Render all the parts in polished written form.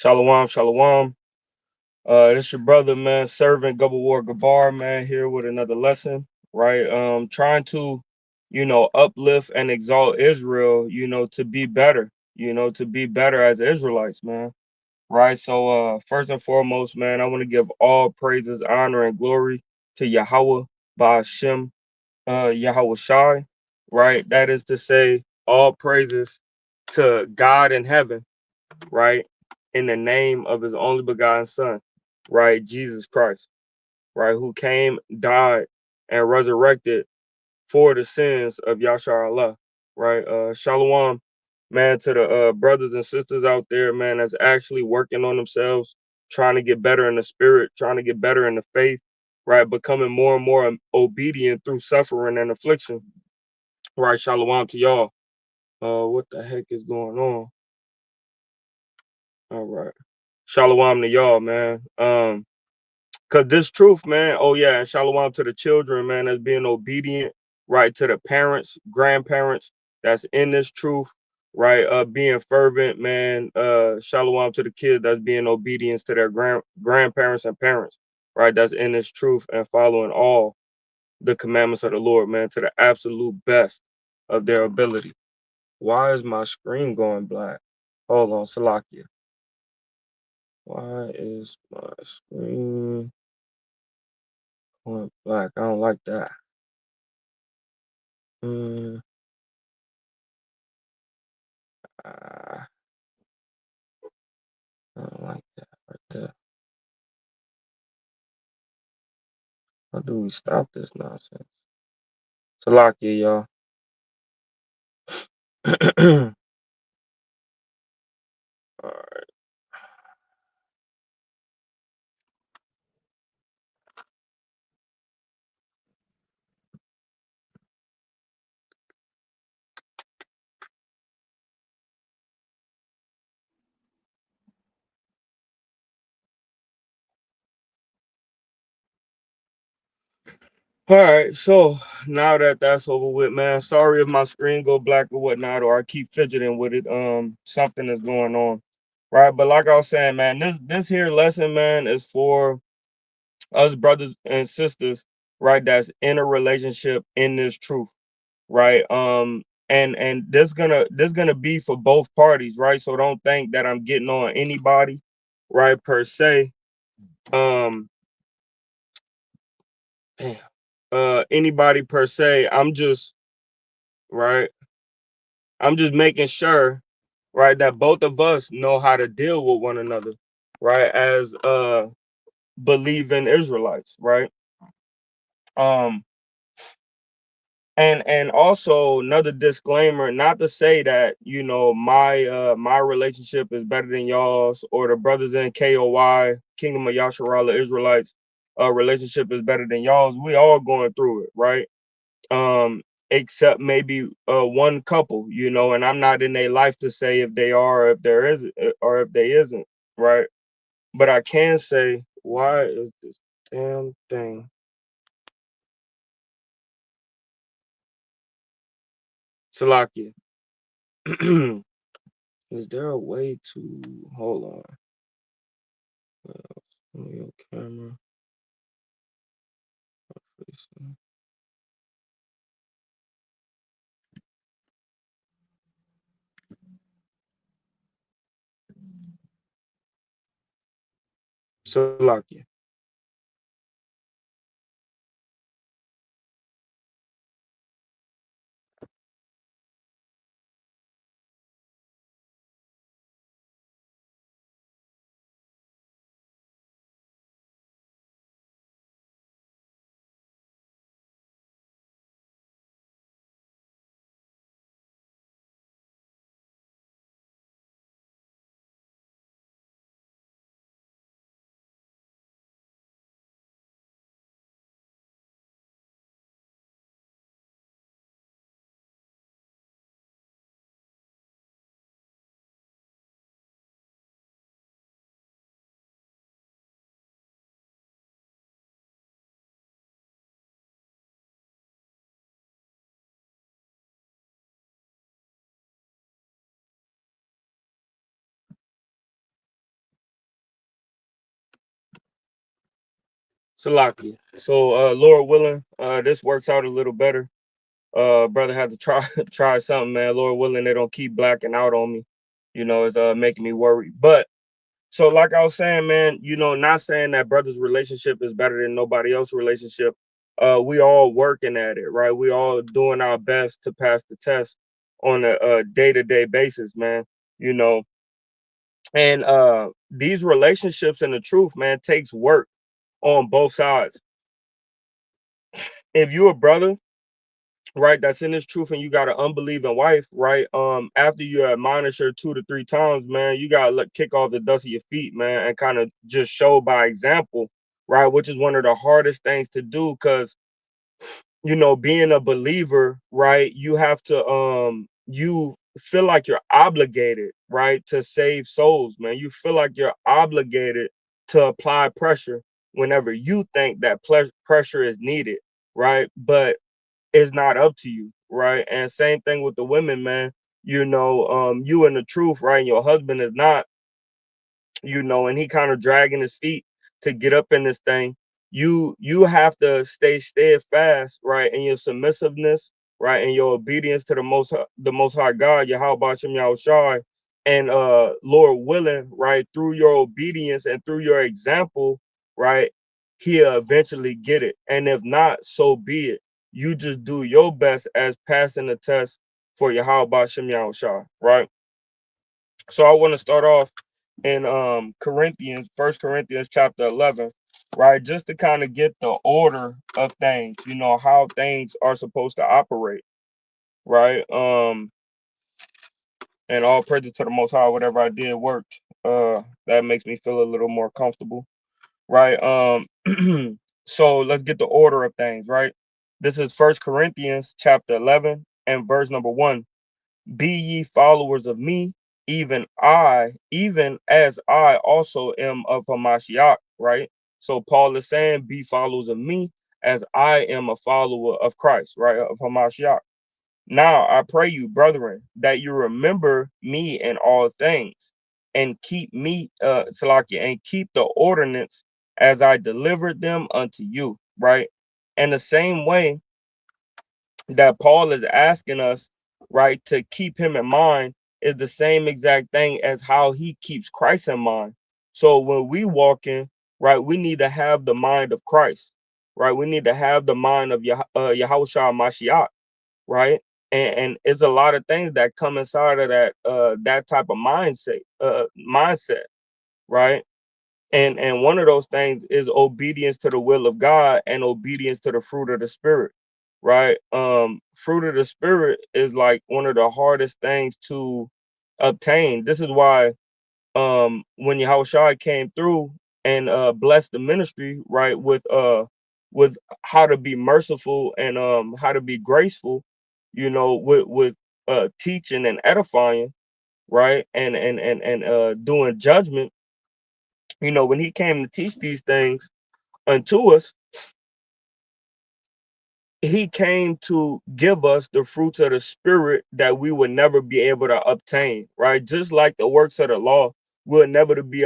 Shalom, shalom. This your brother, man, servant Gubba War Gabar, man, here with another lesson, right? Trying to, uplift and exalt Israel, to be better, to be better as Israelites, man. Right. So first and foremost, man, I want to give all praises, honor, and glory to Yahweh Ba'ashem, Yahweh Shai, right? That is to say, all praises to God in heaven, right? In the name of his only begotten son, right? Jesus Christ, right? Who came, died, and resurrected for the sins of Yashar Allah, right? Shalom, man, to the brothers and sisters out there, man, that's actually working on themselves, trying to get better in the spirit, trying to get better in the faith, right? Becoming more and more obedient through suffering and affliction, right? Shalom to y'all. What the heck is going on? All right. Shalom to y'all, man. Cause this truth, man. Oh yeah, and shalom to the children, man, that's being obedient, right? To the parents, grandparents that's in this truth, right? Being fervent, man. Shalom to the kids that's being obedient to their grandparents and parents, right? That's in this truth and following all the commandments of the Lord, man, to the absolute best of their ability. Why is my screen going black? Hold on, Salakia. Why is my screen going black? I don't like that. Mm, I don't like that right there. How do we stop this nonsense? Salakia, y'all. All right, so now that that's over with, man. Sorry if my screen go black or whatnot, or I keep fidgeting with it. Something is going on, right? But like I was saying, man, this here lesson, man, is for us brothers and sisters, right? That's in a relationship in this truth, right? And this gonna be for both parties, right? So don't think that I'm getting on anybody, right, per se. Um, damn, anybody per se. Right. I'm just making sure, right, that both of us know how to deal with one another, right, as believing Israelites, right? Um, and also another disclaimer, not to say that my relationship is better than y'all's, or the brothers in K.O.Y, Kingdom of Yasharala Israelites relationship is better than y'all's. We all going through it, right? um Except maybe one couple, and I'm not in their life to say if they are, or if there is, or if they isn't, right? But I can say, why is this damn thing Salakia? Is there a way to hold on? Your camera facing Salakia. Salaki. So Lord willing, this works out a little better. Brother had to try try something, man. Lord willing, they don't keep blacking out on me. It's making me worry. But so like I was saying, man, not saying that brother's relationship is better than nobody else's relationship. We all working at it, right? We all doing our best to pass the test on a day-to-day basis, man. You know, and these relationships and the truth, man, takes work on both sides. If you a brother, right, that's in this truth and you got an unbelieving wife, right, after you admonish her 2 to 3 times, man, you gotta kick off the dust of your feet, man, and kind of just show by example, right, which is one of the hardest things to do, because being a believer, right, you have to you feel like you're obligated, right, to save souls, man. You feel like you're obligated to apply pressure whenever you think that pressure is needed, right? But it's not up to you, right? And same thing with the women, man. You in the truth, right? And your husband is not, and he kind of dragging his feet to get up in this thing. You have to stay steadfast, right, in your submissiveness, right, and your obedience to the most high God, Yahweh Shem Yahushai, and Lord willing, right, through your obedience and through your example, right, he'll eventually get it. And if not, so be it. You just do your best as passing the test for Yahweh Shem Yahushai, right? So I want to start off in Corinthians, First Corinthians chapter 11, right? Just to kind of get the order of things, how things are supposed to operate, right? And all praises to the Most High, whatever I did worked. That makes me feel a little more comfortable, right? So let's get the order of things, right? This is First Corinthians chapter 11 and verse number 1. Be ye followers of me, even as I also am of Hamashiach, right? So Paul is saying, be followers of me as I am a follower of Christ, right? Of Hamashiach. Now I pray you, brethren, that you remember me in all things and keep me, Salakia, and keep the ordinance as I delivered them unto you, right? In the same way that Paul is asking us, right, to keep him in mind is the same exact thing as how he keeps Christ in mind. So when we walk in, right, we need to have the mind of Christ, right? We need to have the mind of Yahushua Mashiach, right? And it's a lot of things that come inside of that type of mindset, right? And one of those things is obedience to the will of God and obedience to the fruit of the spirit, right? Fruit of the spirit is like one of the hardest things to obtain. This is why when Yahushua came through and blessed the ministry, right, with how to be merciful and how to be graceful, with teaching and edifying, right, and doing judgment, when he came to teach these things unto us, he came to give us the fruits of the spirit that we would never be able to obtain, right? Just like the works of the law, we'll never to be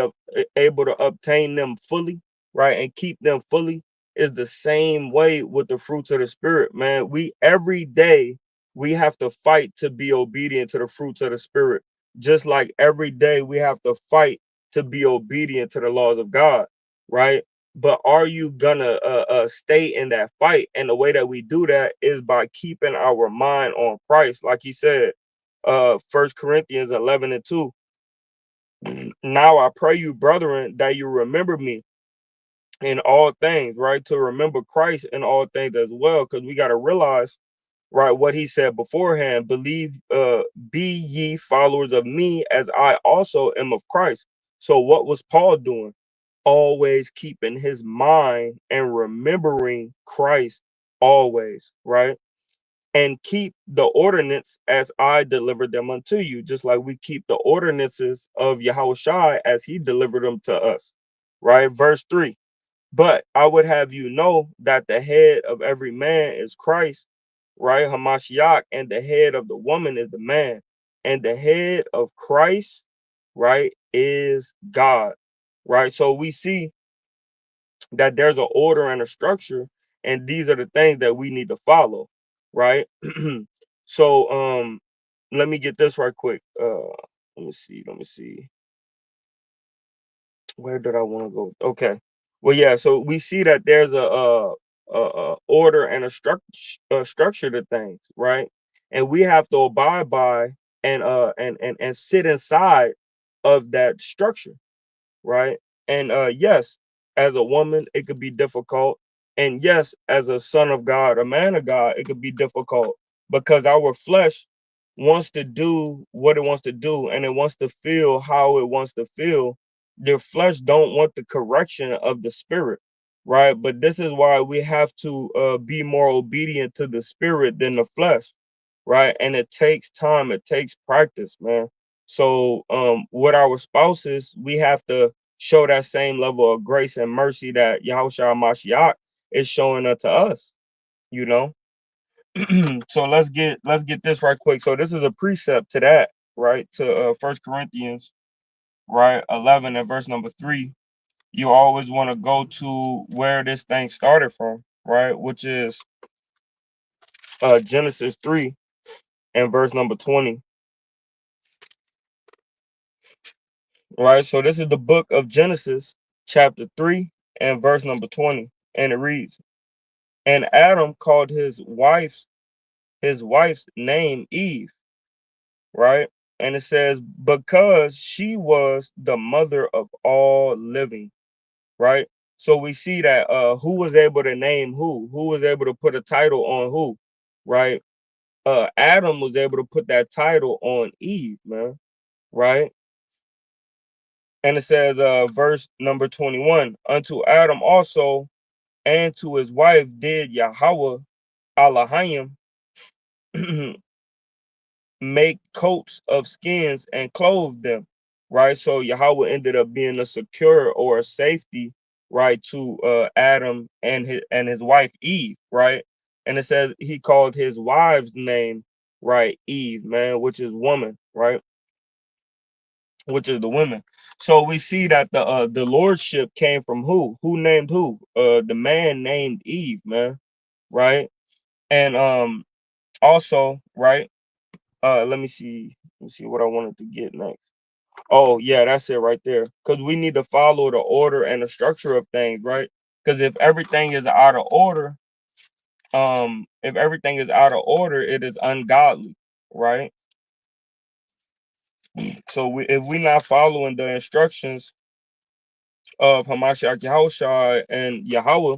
able to obtain them fully, right? And keep them fully is the same way with the fruits of the spirit, man. We every day we have to fight to be obedient to the fruits of the spirit. Just like every day we have to fight to be obedient to the laws of God, right? But are you gonna stay in that fight? And the way that we do that is by keeping our mind on Christ, like he said, First Corinthians 11:2. Now I pray you, brethren, that you remember me in all things, right? To remember Christ in all things as well, because we got to realize, right, what he said beforehand. Be ye followers of me as I also am of Christ. So what was Paul doing? Always keeping his mind and remembering Christ always, right? And keep the ordinance as I delivered them unto you, just like we keep the ordinances of Yahushua as he delivered them to us, right? Verse 3. But I would have you know that the head of every man is Christ, right? Hamashiach, and the head of the woman is the man, and the head of Christ, right, is God, right? So we see that there's an order and a structure, and these are the things that we need to follow, right? So let me get this right quick. Let me see. Where did I want to go? Okay. Well, yeah. So we see that there's a order and a structure to things, right? And we have to abide by and sit inside of that structure, right? And yes, as a woman, it could be difficult. And yes, as a son of God, a man of God, it could be difficult because our flesh wants to do what it wants to do and it wants to feel how it wants to feel. Their flesh don't want the correction of the spirit, right? But this is why we have to be more obedient to the spirit than the flesh, right? And it takes time, it takes practice, man. So with our spouses, we have to show that same level of grace and mercy that Yahushua Mashiach is showing unto us, you know. So let's get this right quick. So this is a precept to that, right? To First Corinthians, right, 11 and verse number 3. You always want to go to where this thing started from, right? Which is Genesis 3 and verse number 20, right? So this is the book of Genesis, chapter 3 and verse number 20, and it reads, "And Adam called his wife's name Eve," right? And it says, "because she was the mother of all living," right? So we see that who was able to name who was able to put a title on who, right? Adam was able to put that title on Eve, man, right? And it says, verse number 21, "Unto Adam also and to his wife did Yahweh Elohim make coats of skins and clothe them," right? So Yahweh ended up being a secure or a safety, right, to Adam and his wife Eve, right? And it says he called his wife's name, right, Eve, man, which is woman, right? Which is the women. So we see that the lordship came from who? Who named who? The man named Eve, man, right? And also, right? Let me see what I wanted to get next. Oh, yeah, that's it right there. Because we need to follow the order and the structure of things, right? Because if everything is out of order, it is ungodly, right? So if we're not following the instructions of Hamashiach Yahushua and Yahweh,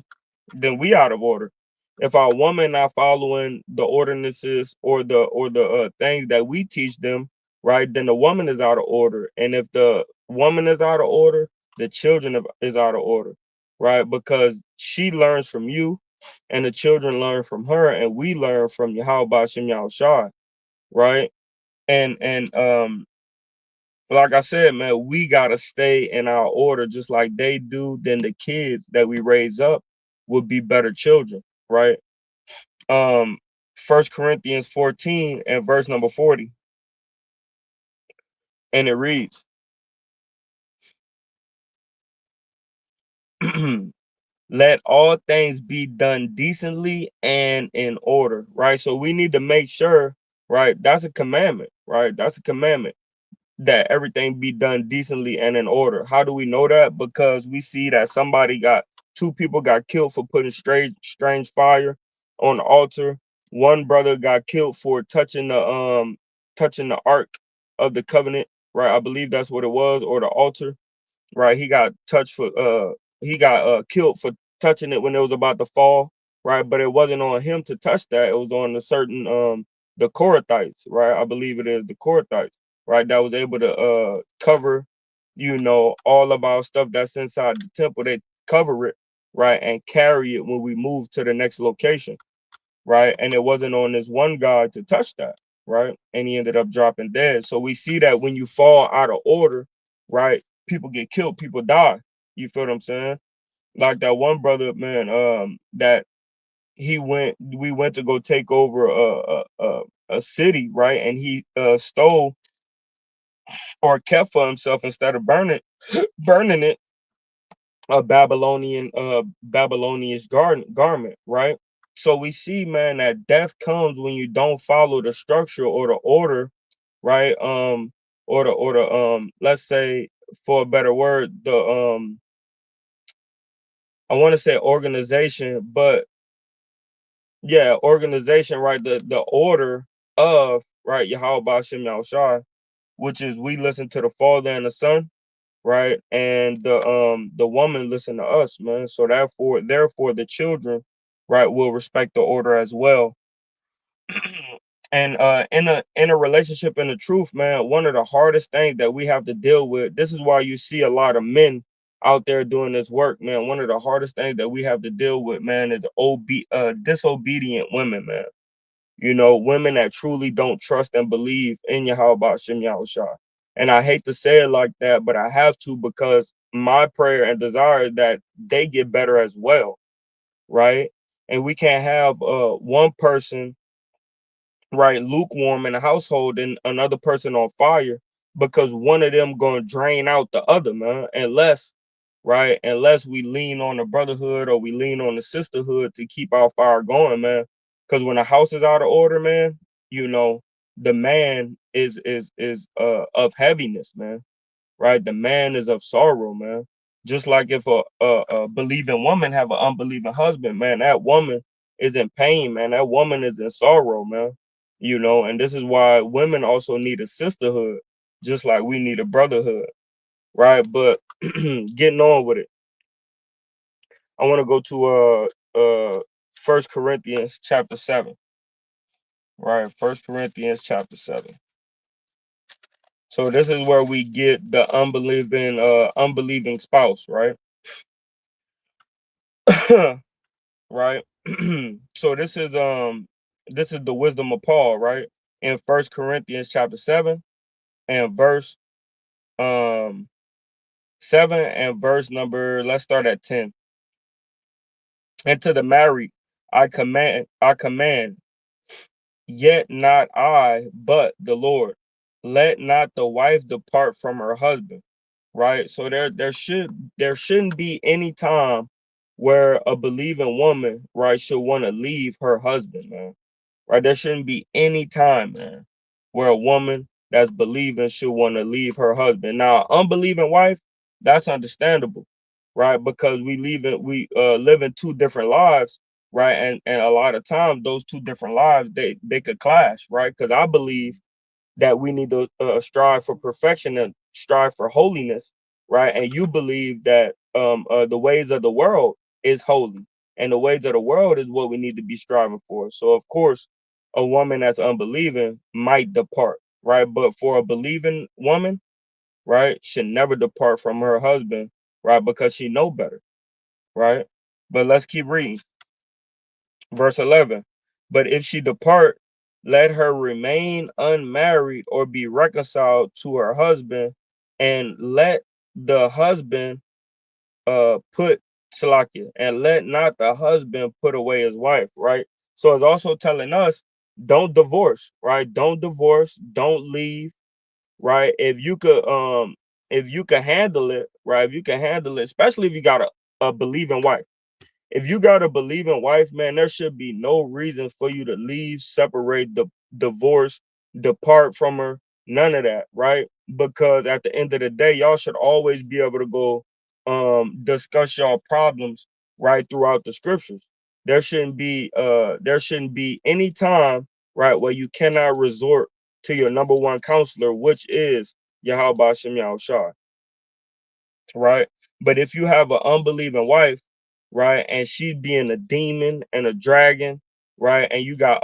then we out of order. If our woman not following the ordinances or the things that we teach them, right, then the woman is out of order. And if the woman is out of order, the children is out of order, right? Because she learns from you, and the children learn from her, and we learn from Yahweh Bashem Yahushua, right? And like I said, man, we gotta stay in our order just like they do. Then the kids that we raise up would be better children, right? Um, First Corinthians 14 and verse number 40, and it reads, "Let all things be done decently and in order," right? So we need to make sure, right? That's a commandment, right? That's a commandment that everything be done decently and in order. How do we know that? Because we see that two people got killed for putting strange fire on the altar. One brother got killed for touching the ark of the covenant, right? I believe that's what it was, or the altar, right? He got killed for touching it when it was about to fall, right? But it wasn't on him to touch that. It was on the Korathites, right? I believe it is the Korathites, right? That was able to cover, all of our stuff that's inside the temple. They cover it, right, and carry it when we move to the next location, right? And it wasn't on this one guy to touch that, right? And he ended up dropping dead. So we see that when you fall out of order, right, people get killed, people die. You feel what I'm saying? Like that one brother, man, that we went to go take over a city, right? And he stole or kept for himself instead of burning it, a Babylonian garment, right? So we see, man, that death comes when you don't follow the structure or the order, right? Or the let's say, for a better word, the I want to say organization, but yeah, organization, right? The order of, right, Yahweh Bashem Yahushua, which is we listen to the Father and the Son, right? And the woman listen to us, man. So therefore the children, right, will respect the order as well. And in a relationship, in the truth, man, one of the hardest things that we have to deal with, this is why you see a lot of men out there doing this work, man. One of the hardest things that we have to deal with, man, is disobedient women, man. You know, women that truly don't trust and believe in Yahweh Shem Yahushua. And I hate to say it like that, but I have to, because my prayer and desire is that they get better as well, right? And we can't have one person, right, lukewarm in a household and another person on fire, because one of them gonna drain out the other, man. Unless we lean on the brotherhood, or we lean on the sisterhood to keep our fire going, man. Because when a house is out of order, man, you know, the man is of heaviness, man, right? The man is of sorrow, man. Just like if a believing woman have an unbelieving husband, man, that woman is in pain, man. That woman is in sorrow, man. You know, and this is why women also need a sisterhood, just like we need a brotherhood, right? But getting on with it, I want to go to First Corinthians chapter 7, right? First Corinthians chapter 7. So this is where we get the unbelieving spouse, right? Right? So this is the wisdom of Paul, right? In First Corinthians chapter 7 and verse um 7 and verse number, let's start at 10. And to the married I command, yet not I, but the Lord. Let not the wife depart from her husband. Right? So there shouldn't be any time where a believing woman, right, should want to leave her husband, man. Right? There shouldn't be any time, man, where a woman that's believing should want to leave her husband. Now, unbelieving wife, that's understandable, right? Because we live in two different lives, right? And a lot of times those two different lives, they could clash, right? Because I believe that we need to strive for perfection and strive for holiness, right? And you believe that the ways of the world is holy, and the ways of the world is what we need to be striving for. So, of course, a woman that's unbelieving might depart, right? But for a believing woman, right, should never depart from her husband, right? Because she know better, right? But let's keep reading. Verse 11. But if she depart, let her remain unmarried or be reconciled to her husband, and let the husband put Salakia, and let not the husband put away his wife, right? So it's also telling us, don't divorce, right? Don't divorce, don't leave, right? If you could handle it, right? If you can handle it, especially if you got a believing wife. If you got a believing wife, man, there should be no reason for you to leave, separate, divorce, depart from her, none of that, right? Because at the end of the day, y'all should always be able to go discuss y'all problems right throughout the scriptures. There shouldn't be any time, right, where you cannot resort to your number one counselor, which is Yahweh Shem Yahushua, right? But if you have an unbelieving wife, right, and she being a demon and a dragon, right, and you got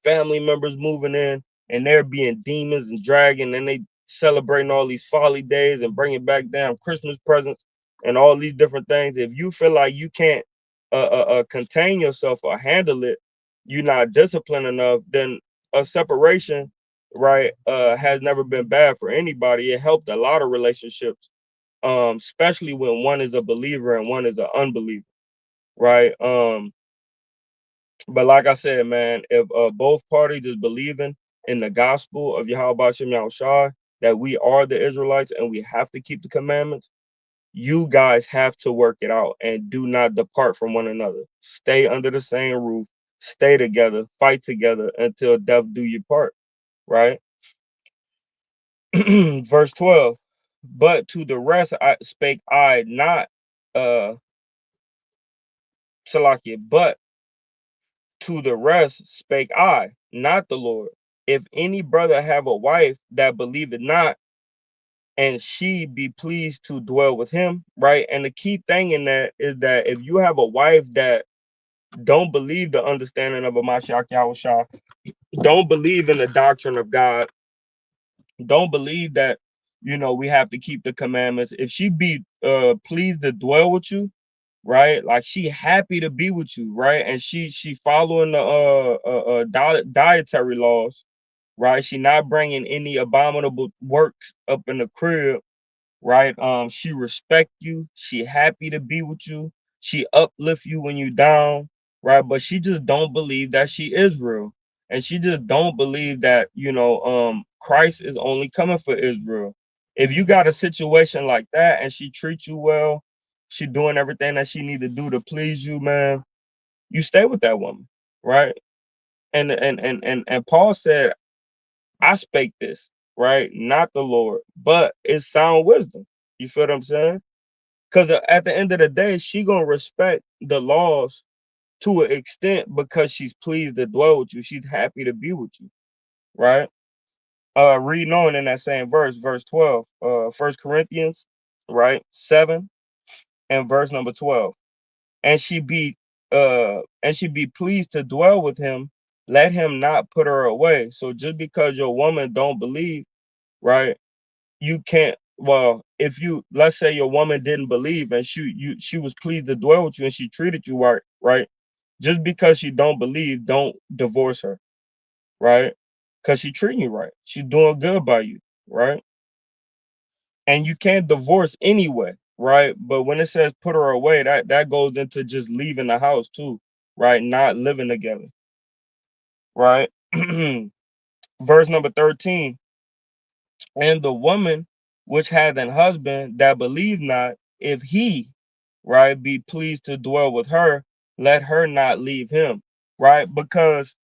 family members moving in, and they're being demons and dragon, and they celebrating all these folly days and bringing back damn Christmas presents and all these different things. If you feel like you can't contain yourself or handle it, you're not disciplined enough, then a separation, right, has never been bad for anybody. It helped a lot of relationships, especially when one is a believer and one is an unbeliever, right? But like I said, man, if both parties is believing in the gospel of Yahweh Shem Yahushua, that we are the Israelites and we have to keep the commandments, You guys have to work it out and do not depart from one another. Stay under the same roof, stay together, fight together until death do you part, right? Verse 12. But to the rest I spake I not uh Salakia, but to the rest spake I, not the Lord. If any brother have a wife that believeth not, and she be pleased to dwell with him, right? And the key thing in that is that if you have a wife that don't believe the understanding of a Mashiach Yahushua, don't believe in the doctrine of God, don't believe that we have to keep the commandments. If she be pleased to dwell with you, right? Like she happy to be with you, right? And she following the dietary laws, right? She not bringing any abominable works up in the crib, right? She respect you. She happy to be with you. She uplift you when you down, right? But she just don't believe that she is real, and she just don't believe that Christ is only coming for Israel. If you got a situation like that and she treats you well, she doing everything that she need to do to please you, man. You stay with that woman, right? And Paul said, I spake this, right? Not the Lord, but it's sound wisdom. You feel what I'm saying? Because at the end of the day, she gonna respect the laws to an extent because she's pleased to dwell with you. She's happy to be with you, right? Reading on in that same verse, verse 12, First Corinthians, right, 7 and verse number 12. And she be pleased to dwell with him. Let him not put her away. So just because your woman don't believe, right? You can't, well, if you, let's say your woman didn't believe and she was pleased to dwell with you and she treated you right, right? Just because she don't believe, don't divorce her, right? Because she treating you right. She's doing good by you, right? And you can't divorce anyway, right? But when it says put her away, that goes into just leaving the house too, right? Not living together, right? Verse number 13. And the woman which had an husband that believed not, if he, right, be pleased to dwell with her, let her not leave him, right? Because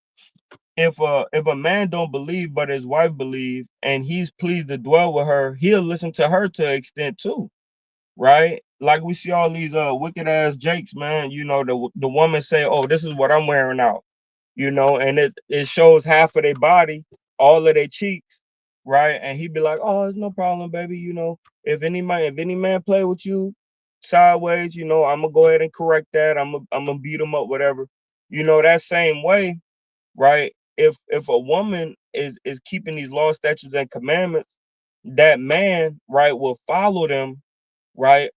if a man don't believe but his wife believe and he's pleased to dwell with her, he'll listen to her to an extent too, right? Like we see all these wicked ass jakes, man. The woman say, "Oh, this is what I'm wearing out," and it shows half of their body, all of their cheeks, right? And he'd be like, "Oh, it's no problem, baby. If any man play with you sideways, I'm gonna go ahead and correct that. I'm gonna beat him up, whatever." That same way, right? If a woman is keeping these laws, statutes, and commandments, that man, right, will follow them, right,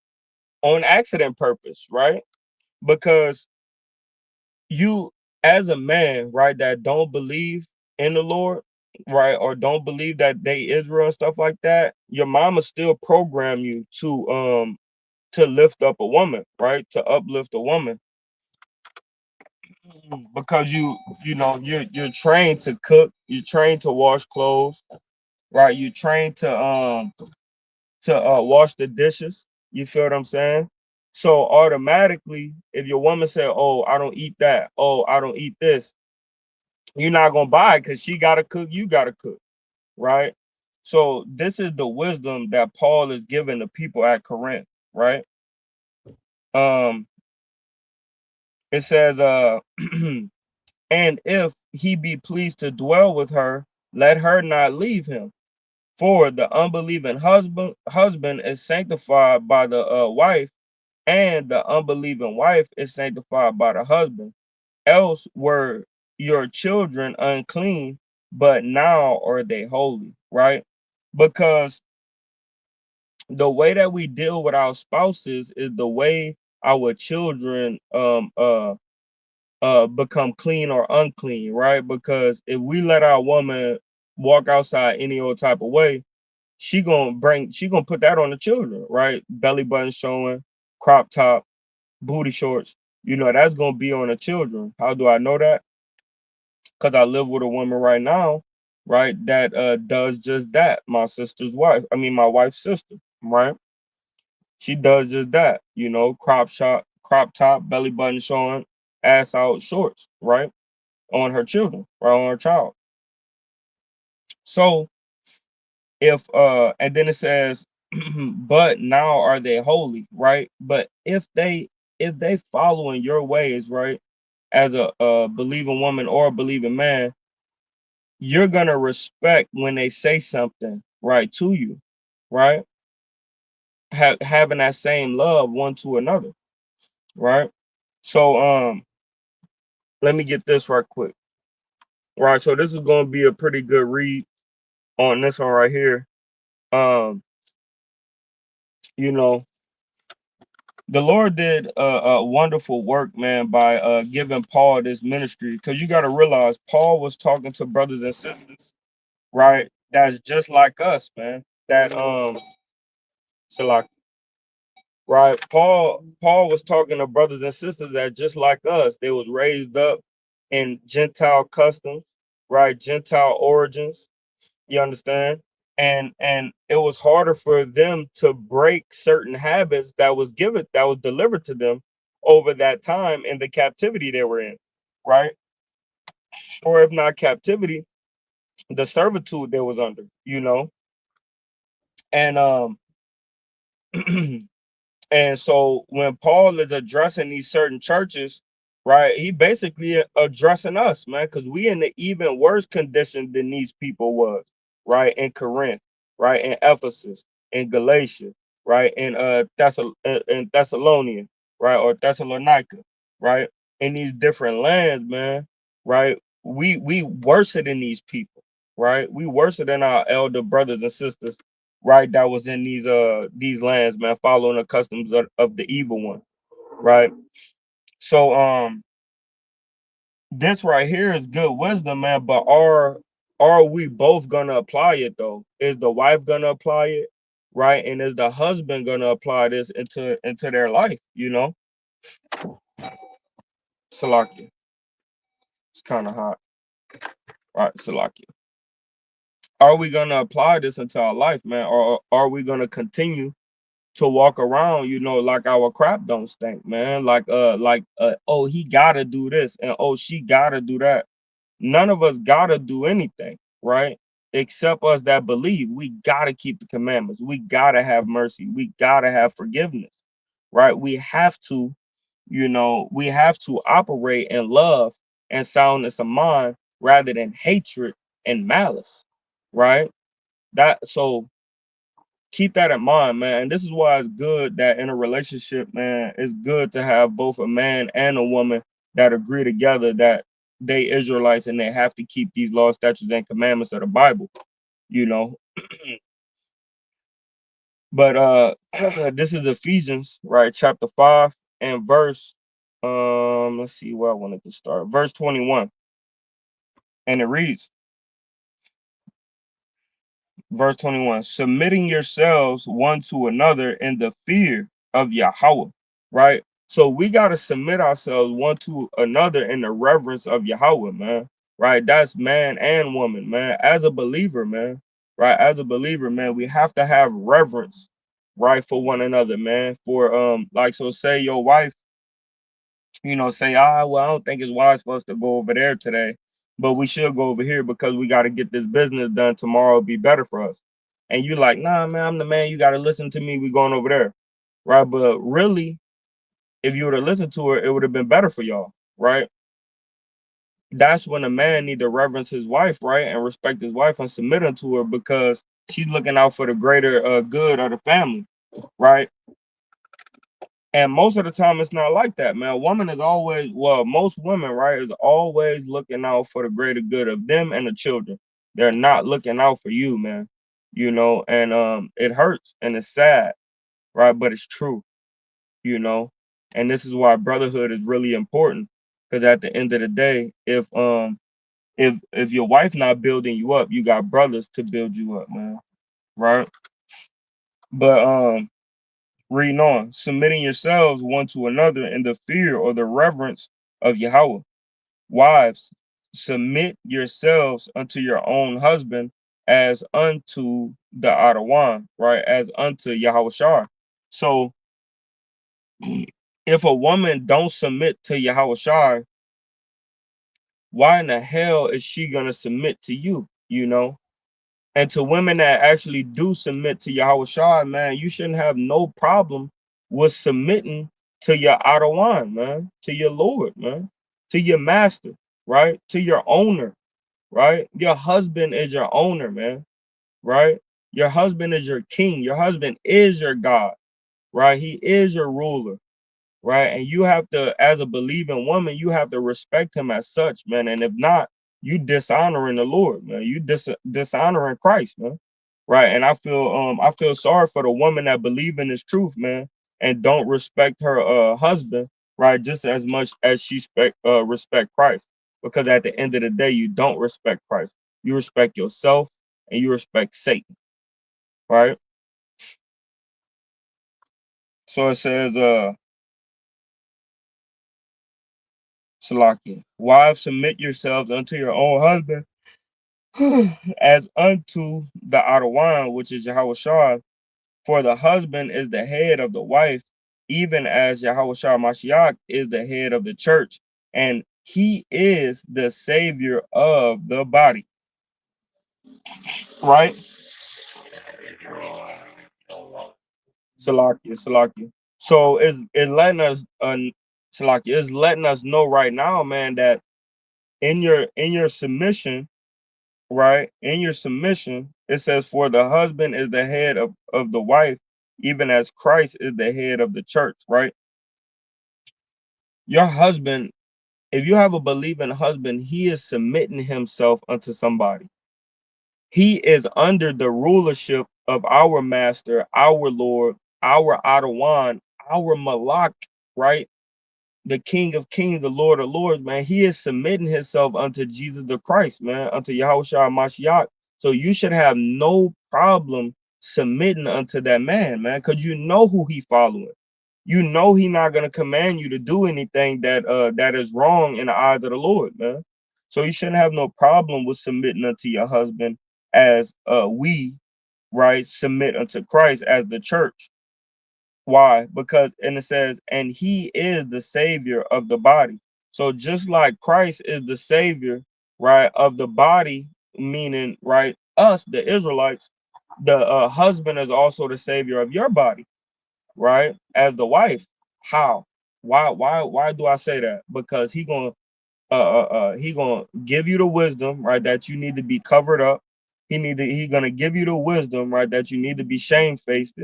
on accident purpose, right? Because you, as a man, right, that don't believe in the Lord, right, or don't believe that they Israel and stuff like that, your mama still program you to lift up a woman, right, to uplift a woman, because you're trained to cook, you're trained to wash clothes, right, you're trained to wash the dishes. You feel what I'm saying? So automatically, if your woman said, "Oh, I don't eat that," "Oh, I don't eat this," you're not gonna buy it because she gotta cook, you gotta cook, right? So this is the wisdom that Paul is giving the people at Corinth, right? Um, it says, and if he be pleased to dwell with her, let her not leave him. For the unbelieving husband is sanctified by the wife, and the unbelieving wife is sanctified by the husband. Else were your children unclean, but now are they holy, right? Because the way that we deal with our spouses is the way our children become clean or unclean, right? Because if we let our woman walk outside any old type of way, she gonna put that on the children, right? Belly button showing, crop top, booty shorts. That's gonna be on the children. How do I know that? Because I live with a woman right now, right, that does just that. My sister's wife. I mean, my wife's sister, right? She does just that, crop top, belly button showing, ass out, shorts, right? On her children, right? On her child. So if and then it says, but now are they holy, right? But if they following your ways, right, as a believing woman or a believing man, you're gonna respect when they say something right to you, right? Having that same love one to another, right? So let me get this right quick. Right. So this is gonna be a pretty good read on this one right here. Um, you know, the Lord did a wonderful work, man, by giving Paul this ministry. Because you got to realize Paul was talking to brothers and sisters, right? That's just like us, man. That so like right, Paul was talking to brothers and sisters that just like us. They was raised up in Gentile customs, right? Gentile origins. You understand? And it was harder for them to break certain habits that was delivered to them over that time in the captivity they were in, right? Or if not captivity, the servitude they was under, and And so when Paul is addressing these certain churches, right, he basically addressing us, man, because we in the even worse condition than these people was, right, in Corinth, right, in Ephesus, in Galatia, right, in Thessalonia, right, or Thessalonica, right, in these different lands, man, right. We worse than these people, right. We worse than our elder brothers and sisters, right, that was in these lands, man, following the customs of the evil one, right? So this right here is good wisdom, man, but are we both gonna apply it though? Is the wife gonna apply it, right? And is the husband gonna apply this into their life, Salakia. It's kind of hot. Right, Salakia. Are we gonna apply this into our life, man? Or are we gonna continue to walk around, like our crap don't stink, man. Oh, he gotta do this and oh, she gotta do that. None of us gotta do anything, right? Except us that believe. We gotta keep the commandments. We gotta have mercy. We gotta have forgiveness, right? We have to operate in love and soundness of mind rather than hatred and malice, right? That so keep that in mind, man. And this is why it's good that in a relationship, man, it's good to have both a man and a woman that agree together that they Israelites and they have to keep these laws, statutes, and commandments of the Bible, you know. But this is Ephesians, right? Chapter 5 and verse let's see where I wanted to start. Verse 21. And it reads, verse 21, submitting yourselves one to another in the fear of Yahweh, right? So we got to submit ourselves one to another in the reverence of Yahweh, man, right? That's man and woman, man. As a believer, man, right? As a believer, man, we have to have reverence, right, for one another, man. For like, so say your wife, say, well, I don't think it's wise for us to go over there today, but we should go over here because we got to get this business done tomorrow. It'll be better for us. And you like, nah, man, I'm the man. You got to listen to me. We going over there, right? But really, if you would have listened to her, it would have been better for y'all, right? That's when a man need to reverence his wife, right, and respect his wife and submit unto her because she's looking out for the greater good of the family, right? And most of the time, it's not like that, man. A woman is always, well, most women, right, is always looking out for the greater good of them and the children. They're not looking out for you, man. And it hurts and it's sad, right? But it's true, you know. And this is why brotherhood is really important. Because at the end of the day, if your wife not building you up, you got brothers to build you up, man. Right? But reading on, submitting yourselves one to another in the fear or the reverence of Yahweh. Wives, submit yourselves unto your own husband as unto the Adawan, right? As unto Yahweh Shah. So if a woman don't submit to Yahushua, why in the hell is she gonna submit to you? You know, and to women that actually do submit to Yahushua, man, you shouldn't have no problem with submitting to your Adawan, man, to your Lord, man, to your master, right, to your owner, right. Your husband is your owner, man, right. Your husband is your king. Your husband is your God, right. He is your ruler, right? And you have to, as a believing woman, you have to respect him as such, man. And if not, you dishonoring the Lord, man. You dishonoring Christ, man. Right. And I feel sorry for the woman that believe in this truth, man, and don't respect her husband, right, just as much as she respect Christ. Because at the end of the day, you don't respect Christ. You respect yourself and you respect Satan, right? So it says, Salaki, wives, submit yourselves unto your own husband as unto the Adawan, which is Yahweh. For the husband is the head of the wife, even as Yahweh Mashiach is the head of the church, and he is the savior of the body. Right? Salakia, Salakia. So it's letting us Salakia, it's letting us know right now, man, that in your submission, right? In your submission, it says, for the husband is the head of the wife, even as Christ is the head of the church, right? Your husband, if you have a believing husband, he is submitting himself unto somebody. He is under the rulership of our master, our Lord, our Adawan, our Malak, right? The King of Kings, the Lord of Lords, man, he is submitting himself unto Jesus the Christ, man, unto Yahushua Mashiach. So you should have no problem submitting unto that man, man, because you know who he following. You know he not gonna command you to do anything that is wrong in the eyes of the Lord, man. So you shouldn't have no problem with submitting unto your husband as we right submit unto Christ as the church. Why? Because, and it says, and he is the savior of the body. So just like Christ is the savior, right, of the body, meaning, right, us, the Israelites, the husband is also the savior of your body, right, as the wife. How? Why do I say that? Because he gonna give you the wisdom, right, that you need to be covered up. He gonna give you the wisdom, right, that you need to be shamefaced.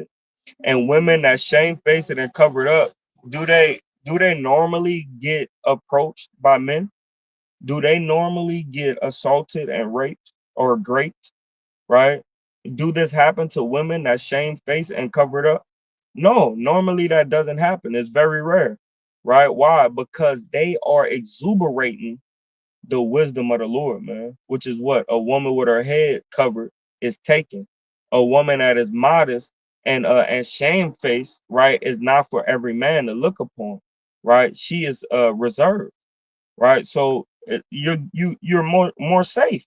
And women that shamefaced and covered up, do they normally get approached by men? Do they normally get assaulted and raped or raped? Right? Do this happen to women that shamefaced and covered up? No, normally that doesn't happen. It's very rare. Right? Why? Because they are exuberating the wisdom of the Lord, man, which is what a woman with her head covered is taken. A woman that is modest and shamefaced, right, is not for every man to look upon, right? She is reserved, right? So you're more safe,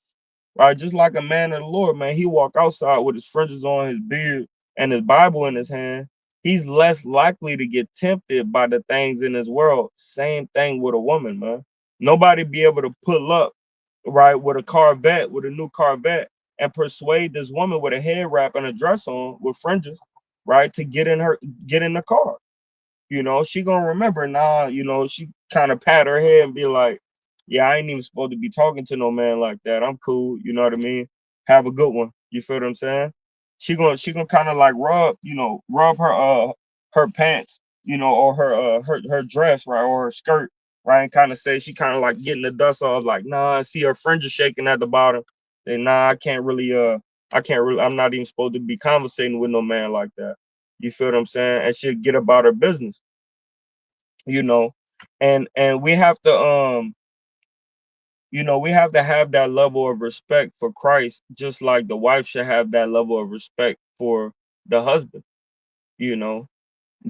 right? Just like a man of the Lord, man, he walk outside with his fringes on, his beard, and his Bible in his hand. He's less likely to get tempted by the things in this world. Same thing with a woman, man. Nobody be able to pull up, right, with a Corvette, with a new Corvette, and persuade this woman with a head wrap and a dress on with fringes, right, to get in the car. She gonna remember. Nah, she kind of pat her head and be like, yeah, I ain't even supposed to be talking to no man like that. I'm cool, you know what I mean? Have a good one. You feel what I'm saying? She gonna kind of like rub her pants, or her dress, right, or her skirt, right, and kind of say she kind of like getting the dust off, like, nah, I see her fringes shaking at the bottom. And nah, I can't really, I'm not even supposed to be conversating with no man like that. You feel what I'm saying? And she'll get about her business, you know. And we have to have that level of respect for Christ, just like the wife should have that level of respect for the husband, you know,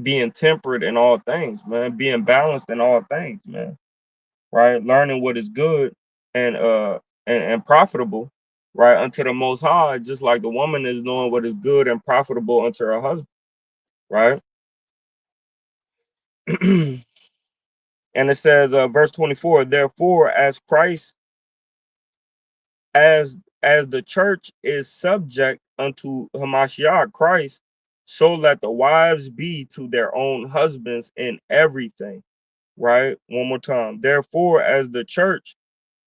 being temperate in all things, man, being balanced in all things, man. Right? Learning what is good and and profitable, right, unto the most high, just like the woman is knowing what is good and profitable unto her husband, right? And it says, verse 24, therefore, as the church is subject unto Hamashiach Christ, so let the wives be to their own husbands in everything. Right? One more time. Therefore, as the church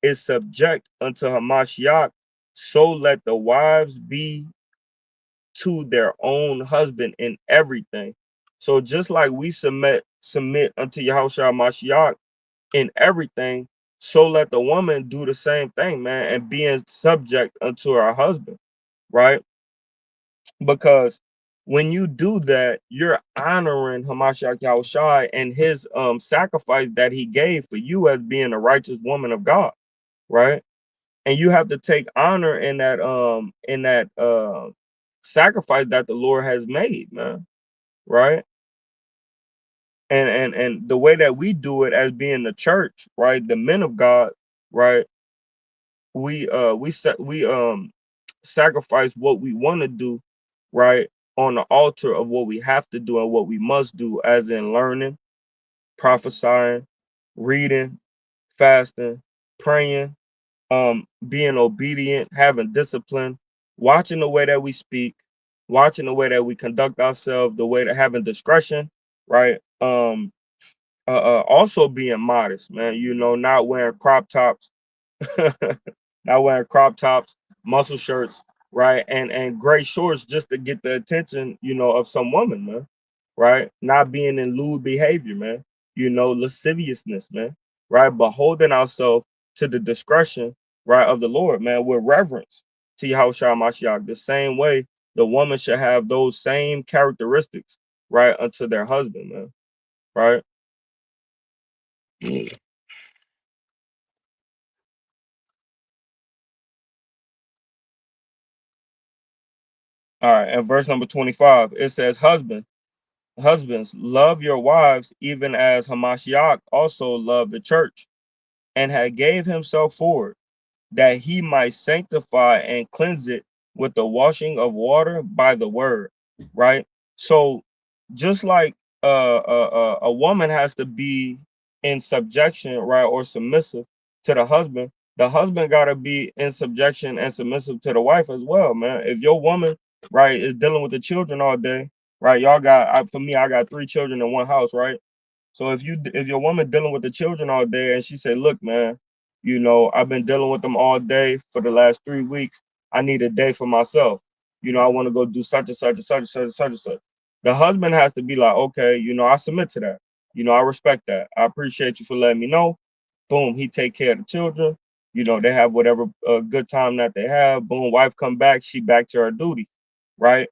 is subject unto Hamashiach, so let the wives be to their own husband in everything. So just like we submit unto Yahushua Mashiach in everything, so let the woman do the same thing, man, and being subject unto her husband, right? Because when you do that, you're honoring Hamashiach Yahushua and his sacrifice that he gave for you as being a righteous woman of God, right? And you have to take honor in that sacrifice that the Lord has made, man, right? And the way that we do it as being the church, right? The men of God, right? We sacrifice what we want to do, right? On the altar of what we have to do and what we must do, as in learning, prophesying, reading, fasting, praying, being obedient, having discipline, watching the way that we speak, watching the way that we conduct ourselves, the way that having discretion, right? Also being modest, man. You know, not wearing crop tops, not wearing crop tops, muscle shirts, right? And gray shorts just to get the attention, you know, of some woman, man. Right? Not being in lewd behavior, man. You know, lasciviousness, man. Right? But holding ourselves to the discretion, right, of the Lord, man, with reverence to Yahushua Mashiach. The same way the woman should have those same characteristics, right, unto their husband, man. Right? All right, and verse number 25, it says, husbands, love your wives, even as Hamashiach also loved the church, and had gave himself for it, that he might sanctify and cleanse it with the washing of water by the word. Right? So just like a woman has to be in subjection, right, or submissive to the husband got to be in subjection and submissive to the wife as well, man. If your woman, right, is dealing with the children all day, right, y'all got for me, I got three children in one house, right? So if your woman dealing with the children all day and she say, look, man, you know, I've been dealing with them all day for the last 3 weeks. I need a day for myself. You know, I want to go do such and such and such and such and such and such. The husband has to be like, okay, you know, I submit to that. You know, I respect that. I appreciate you for letting me know. Boom, he take care of the children. You know, they have whatever good time that they have. Boom, wife come back, she back to her duty, right?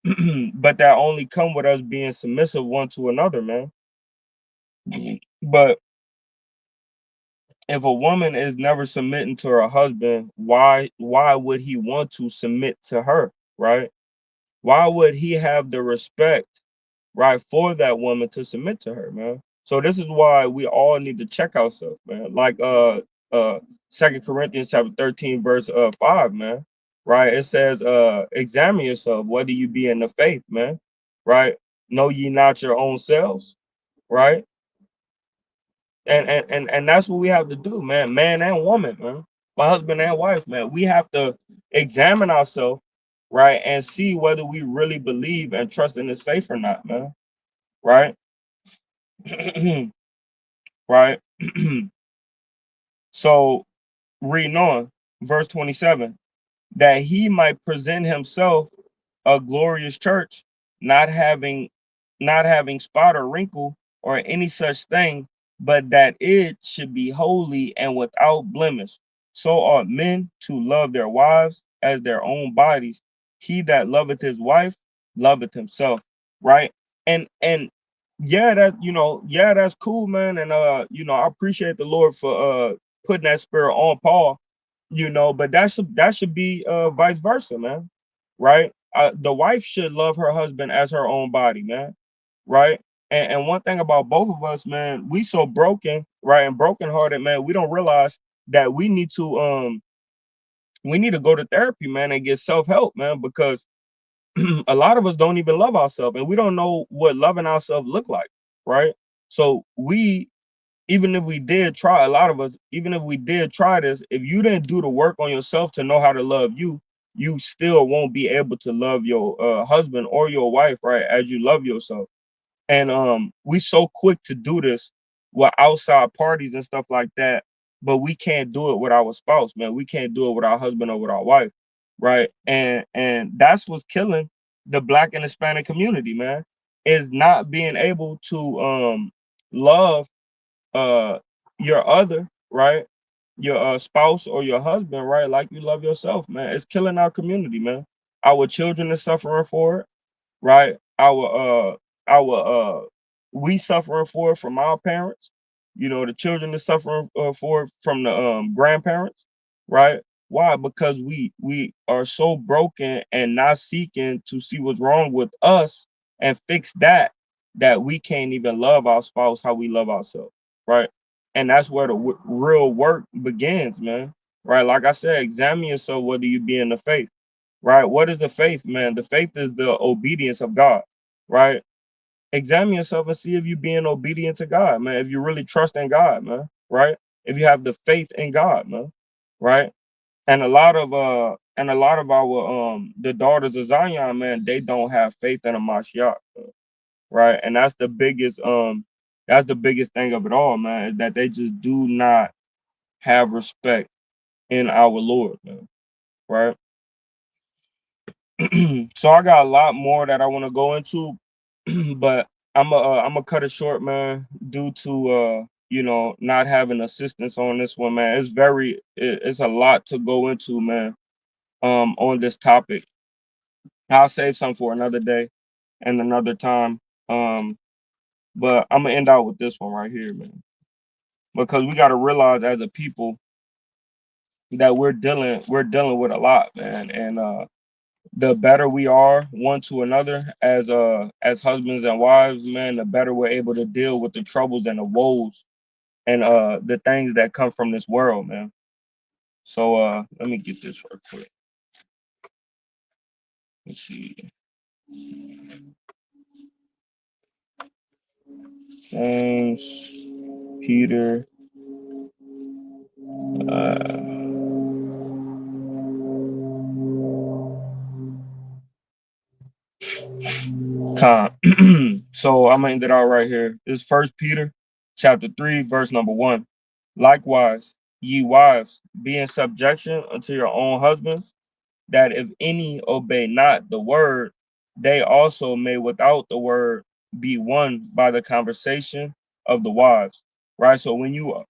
But that only come with us being submissive one to another, man. But if a woman is never submitting to her husband, why would he want to submit to her, right? Why would he have the respect, right, for that woman to submit to her, man? So this is why we all need to check ourselves, man. Like Second Corinthians chapter 13, verse 5, man. Right? It says, examine yourself, whether you be in the faith, man. Right? Know ye not your own selves, right? And that's what we have to do, man and woman, man, my husband and wife, man. We have to examine ourselves, right, and see whether we really believe and trust in his faith or not, man. Right. Right. So reading on verse 27, that he might present himself a glorious church, not having spot or wrinkle or any such thing, but that it should be holy and without blemish. So ought men to love their wives as their own bodies. He that loveth his wife loveth himself, right? And yeah, yeah, that's cool, man. And you know, I appreciate the Lord for putting that spirit on Paul, you know, but that should be vice versa, man. Right? The wife should love her husband as her own body, man. Right? And one thing about both of us, man, we so broken, right, and brokenhearted, man. We don't realize that we need to go to therapy, man, and get self help, man, because a lot of us don't even love ourselves, and we don't know what loving ourselves look like, right? So we, even if we did try, a lot of us, even if we did try this, if you didn't do the work on yourself to know how to love you, you still won't be able to love your husband or your wife, right, as you love yourself. And we so quick to do this with outside parties and stuff like that, but we can't do it with our spouse, man. We can't do it with our husband or with our wife, right? And that's what's killing the Black and Hispanic community, man, is not being able to love uh your other, right, your spouse or your husband, right, like you love yourself, man. It's killing our community, man. Our children are suffering for it, right? Our we suffering for it from our parents. You know, the children are suffering for it from the grandparents, right? Why? Because we are so broken and not seeking to see what's wrong with us and fix that, that we can't even love our spouse how we love ourselves, right? And that's where the real work begins, man. Right? Like I said, examine yourself whether you be in the faith, right? What is the faith, man? The faith is the obedience of God, right? Examine yourself and see if you're being obedient to God, man. If you really trust in God, man, right? If you have the faith in God, man, right? And a lot of our the daughters of Zion, man, they don't have faith in a Mashiach, right? And that's the biggest thing of it all, man, is that they just do not have respect in our Lord, man, right? So I got a lot more that I want to go into, but I'm gonna cut it short, man, due to not having assistance on this one, man. It's a lot to go into, man. On this topic, I'll save some for another day and another time. But I'm gonna end out with this one right here, man, because we got to realize as a people that we're dealing with a lot, man, and the better we are one to another as husbands and wives, man, the better we're able to deal with the troubles and the woes and the things that come from this world, man. So let me get this real quick. Let's see. James, Peter, uh Con. So I'm gonna end it out right here. This is First Peter chapter 3, verse number 1. Likewise, ye wives, be in subjection unto your own husbands, that if any obey not the word, they also may without the word be won by the conversation of the wives. Right. So when you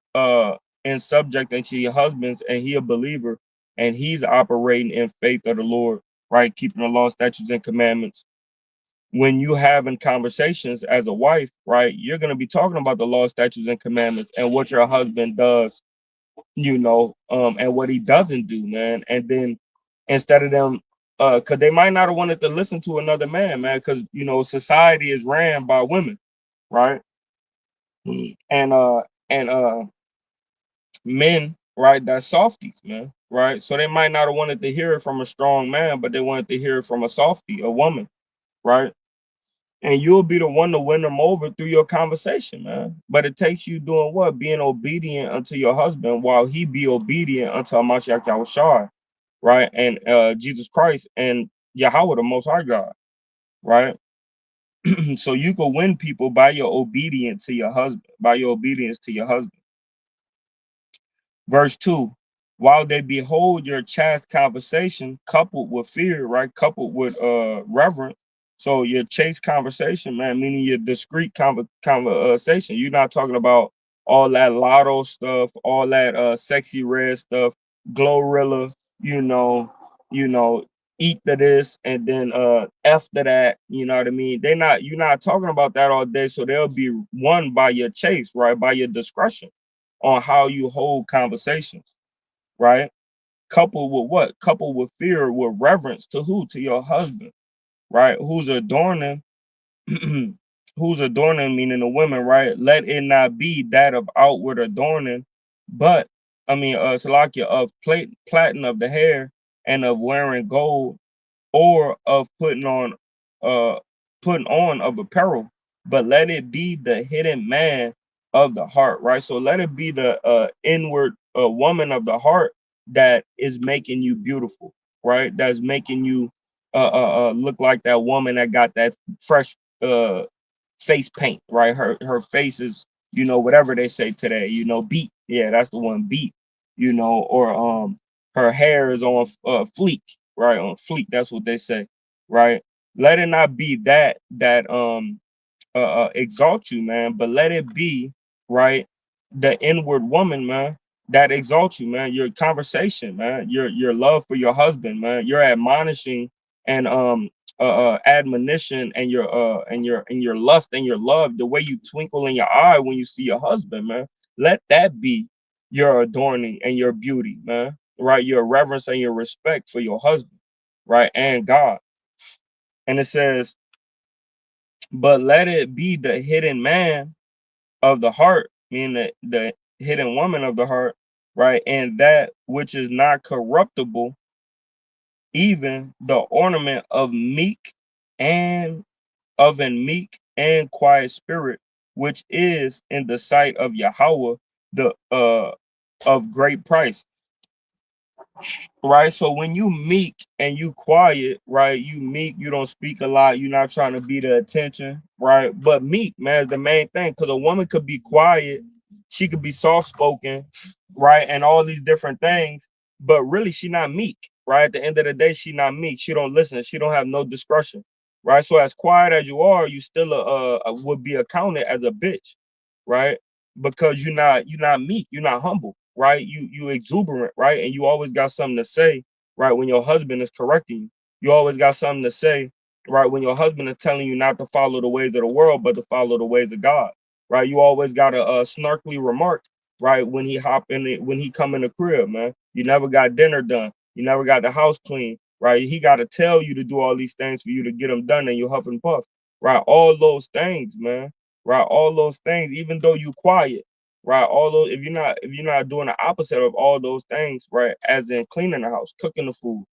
in subject unto your husbands and he a believer and he's operating in faith of the Lord, right, keeping the law, statutes, and commandments. When you having conversations as a wife, right, you're gonna be talking about the law, statutes, and commandments and what your husband does, and what he doesn't do, man. And then instead of them, because they might not have wanted to listen to another man, man, because society is ran by women, right? And men, right, that's softies, man, right? So they might not have wanted to hear it from a strong man, but they wanted to hear it from a softie, a woman, right? And you'll be the one to win them over through your conversation, man. But it takes you doing what? Being obedient unto your husband while he be obedient unto Hamashiach Yahushua, right? And Jesus Christ and Yahweh, the Most High God, right? So you can win people by your obedience to your husband, by your obedience to your husband. Verse 2, while they behold your chaste conversation coupled with fear, right? Coupled with reverence. So your chaste conversation, man, meaning your discreet conversation. You're not talking about all that lotto stuff, all that sexy red stuff, glorilla, you know, you know, eat to this and then after that, you know what I mean? You're not talking about that all day. So they'll be won by your chase, right? By your discretion on how you hold conversations, right? Coupled with what? Coupled with fear, with reverence to who? To your husband, right? Who's adorning, who's adorning, meaning the women, right? Let it not be that of outward adorning, but Salakia, of plaiting of the hair and of wearing gold, or of uh putting on of apparel, but let it be the hidden man of the heart, right? So let it be the inward woman of the heart that is making you beautiful, right? That's making you look like that woman that got that fresh face paint, right? Her face is, whatever they say today, beat. Yeah, that's the one, beat. Or her hair is on fleek, right? On fleek, that's what they say, right? Let it not be that exalt you, man, but let it be, right, the inward woman, man, that exalts you, man. Your conversation, man, your love for your husband, man, your admonishing and admonition and your lust and your love, the way you twinkle in your eye when you see your husband, man. Let that be your adorning and your beauty, man. Right, your reverence and your respect for your husband, right, and God. And it says, but let it be the hidden man of the heart, meaning the hidden woman of the heart, right? And that which is not corruptible, even the ornament of meek and of an meek and quiet spirit, which is in the sight of Yahweh, the of great price. Right. So when you meek and you quiet, right? You meek, you don't speak a lot, you're not trying to be the attention, right? But meek, man, is the main thing. Because a woman could be quiet, she could be soft spoken, right? And all these different things, but really she not meek, right? At the end of the day, she not meek. She don't listen, she don't have no discretion, right? So as quiet as you are, you still would be accounted as a bitch, right? Because you're not meek, you're not humble, right? You exuberant, right? And you always got something to say, right? When your husband is correcting you, you always got something to say, right? When your husband is telling you not to follow the ways of the world, but to follow the ways of God, right? You always got a snarkly remark, right? When he hop in it, when he come in the crib, man, you never got dinner done, you never got the house clean, right? He got to tell you to do all these things for you to get them done, and you huff and puff, right? All those things, man, right? All those things, even though you quiet, right? All those, if you're not doing the opposite of all those things, right? As in cleaning the house, cooking the food,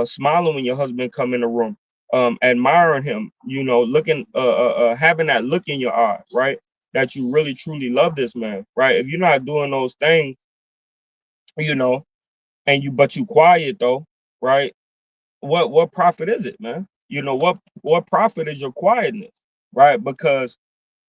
smiling when your husband come in the room, admiring him, looking, having that look in your eye, right? That you really truly love this man, right? If you're not doing those things, you know, but you quiet though, right? What profit is it, man? What profit is your quietness, right? Because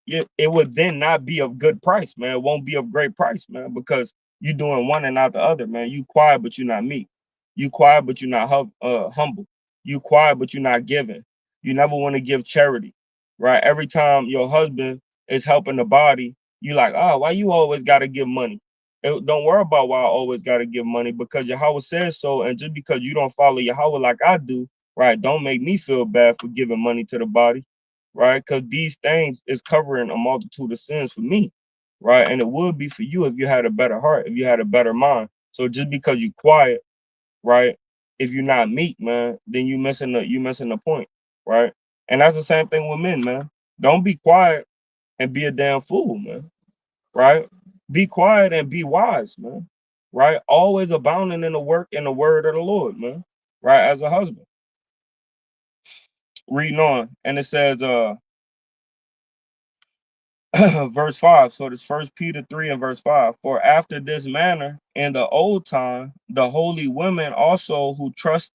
it would then not be of good price, man. It won't be of great price, man, because you doing one and not the other, man. You quiet, but you're not meek. You quiet, but you're not humble. You quiet, but you're not giving. You never want to give charity, right? Every time your husband is helping the body, you like, oh, why you always got to give money? Don't worry about why I always got to give money because Yahweh says so. And just because you don't follow Yahweh like I do, right, don't make me feel bad for giving money to the body, right? Because these things is covering a multitude of sins for me, right? And it would be for you if you had a better heart, if you had a better mind. So just because you quiet, right? If you're not meek, man, then you missing the point, right? And that's the same thing with men, man. Don't be quiet and be a damn fool, man, right? Be quiet and be wise, man, right? Always abounding in the work and the word of the Lord, man, right? As a husband, reading on, and it says, verse 5. So this first Peter 3 and verse 5. For after this manner in the old time, the holy women also who trusted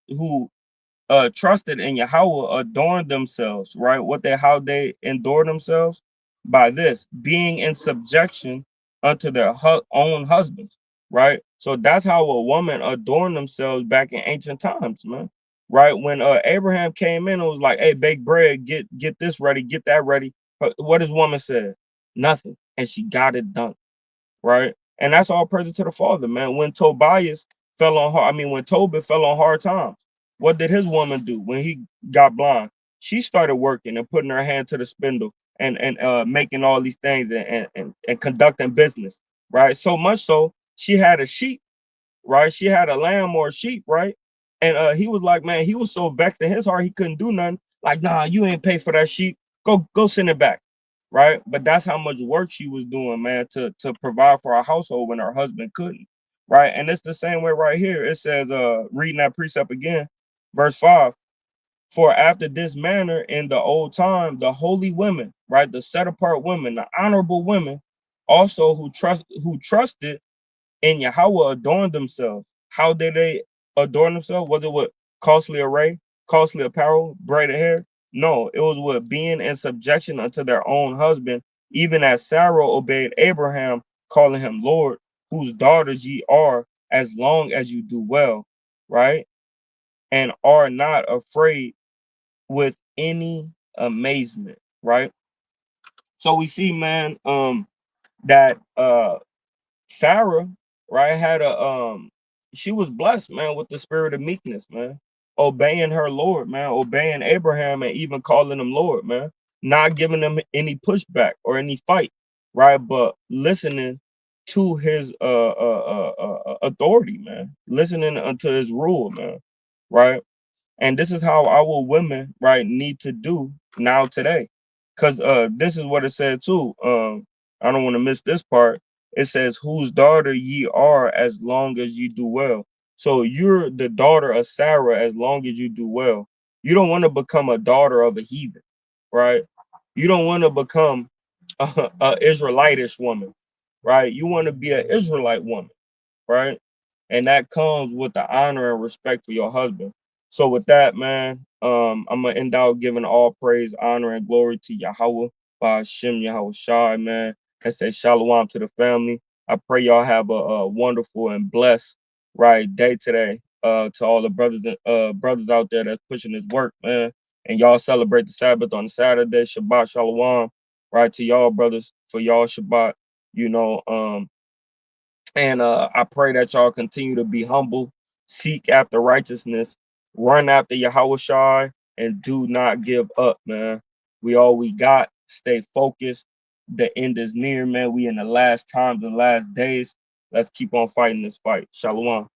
in Yahweh adorned themselves, right? How they endure themselves by this, being in subjection unto their own husbands, right? So that's how a woman adorned themselves back in ancient times, man. Right? When Abraham came in, it was like, hey, bake bread, get this ready, get that ready. But what his woman said? Nothing. And she got it done, right? And that's all praise to the Father, man. When Tobit fell on hard times, what did his woman do when he got blind? She started working and putting her hand to the spindle and making all these things and conducting business, right? So much so she had a sheep, right? She had a lamb or a sheep, right? And he was like, man, he was so vexed in his heart he couldn't do nothing. Like, nah, you ain't pay for that sheep. Go send it back, right? But that's how much work she was doing, man, to provide for her household when her husband couldn't, right? And it's the same way right here. It says, reading that precept again, verse 5. For after this manner in the old time, the holy women, right, the set apart women, the honorable women, also who trusted and Yahweh adorned themselves. How did they adorn themselves? Was it with costly array, costly apparel, braided hair? No, it was with being in subjection unto their own husband, even as Sarah obeyed Abraham, calling him Lord, whose daughters ye are, as long as you do well, right? And are not afraid with any amazement, right? So we see, man, that Sarah, right, had a she was blessed, man, with the spirit of meekness, man. Obeying her Lord, man, obeying Abraham and even calling him Lord, man. Not giving him any pushback or any fight, right? But listening to his authority, man. Listening unto his rule, man. Right? And this is how our women, right, need to do now today. Cause this is what it said too. I don't want to miss this part. It says, whose daughter ye are as long as you do well. So you're the daughter of Sarah as long as you do well. You don't want to become a daughter of a heathen, right? You don't want to become a Israelitish woman, right? You want to be an Israelite woman, right? And that comes with the honor and respect for your husband. So with that, man, I'm gonna end out giving all praise, honor, and glory to Yahweh, by Hashem Yahweh Shai, man. And say shalom to the family. I pray y'all have a wonderful and blessed right day today. To all the brothers and brothers out there that's pushing this work, man. And y'all celebrate the Sabbath on Saturday, Shabbat Shalom, right? To y'all brothers for y'all Shabbat, you know. And I pray that y'all continue to be humble, seek after righteousness, run after Yahweh Shai, and do not give up, man. We all we got. Stay focused. The end is near, man. We in the last times and last days. Let's keep on fighting this fight. Shalom.